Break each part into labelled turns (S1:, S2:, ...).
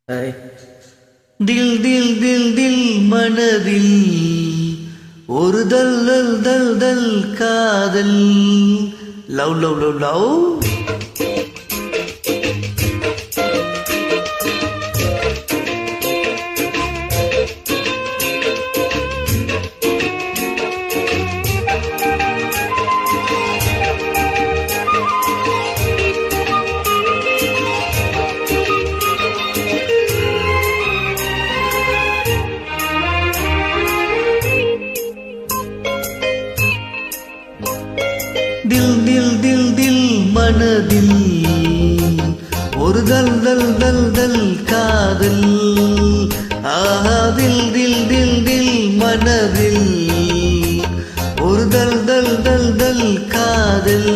S1: தில் தில் தில் தில் மனதில் ஒரு தல் தல் தல் தல் காதல் லவ் லவ் லவ் லவ் தில் தில் தில் தில் மனதில் ஒரு தல் தல் தல் தல் காதல் ஆஹா தில் தில் தில் தில் மனதில் ஒரு தல் தல் தல் தல் காதல்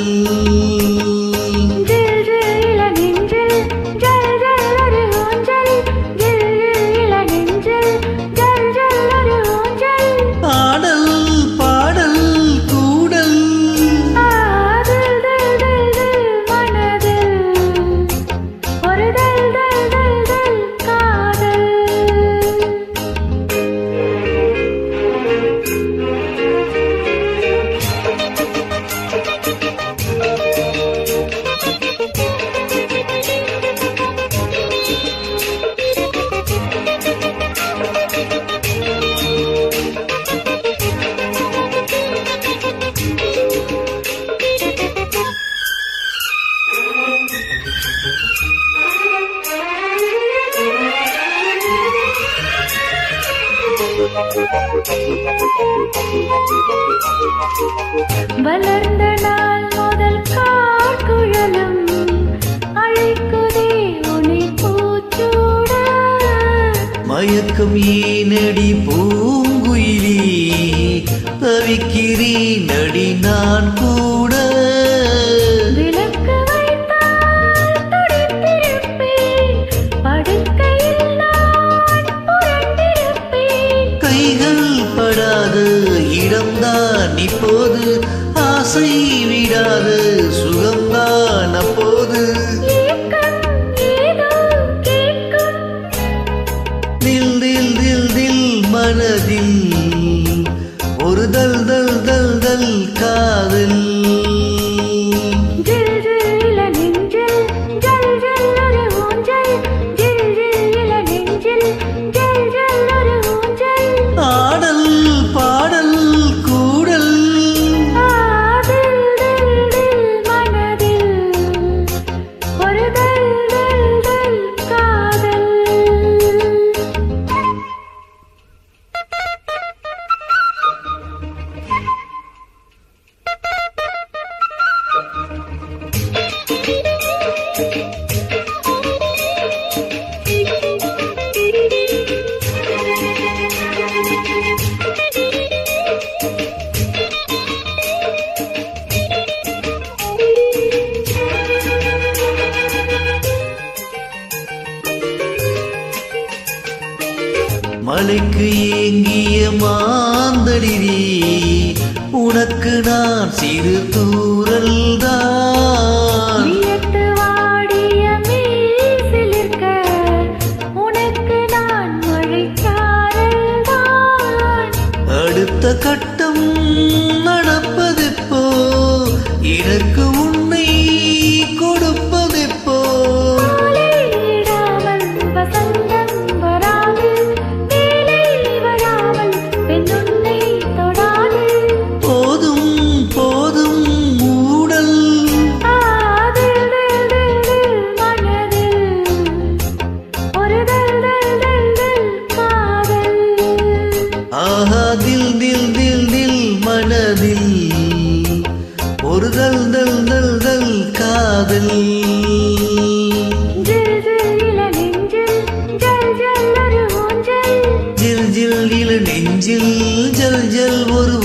S2: வளர்ந்த நாள் முதல் கார்குழலும் அழைக்குதே உனை பூச்சூட
S1: மயக்கம் ஏனடி பூங்குயிலே தவிக்கிறேன் அடி நான் கூட
S2: விளக்கு வைத்தால் துடித்திருப்பேன் படுக்கையில் நான் புரண்டிருப்பேன்
S1: கைகள் படாத இடம்தான் இப்போது ஆசை விடாத சுகம்தான் அப்போது தில் தில் தில் தில் மனதில் ஒரு தல் தல் தல் தல் காதல் ஆடல் பாடல் கூடல் மலைக்கு ஏங்கிய மாந்தளிரே உனக்கு நான் சிறு தூரல் தான்
S2: வாடிய மீசிலிருக்க உனக்கு நான் மழைச்சாரல் தான்
S1: அடுத்த கட்டம் நடப்பதெப்போ எனக்கு உன்னை கொடுப்பதெப்போ ஆஹா தில் தில் தில் தில் மனதில் ஒரு தல் தல் தல் தல் காதல் ஜில் ஜில் இள நெஞ்சில் ஜல் ஜல் ஒரு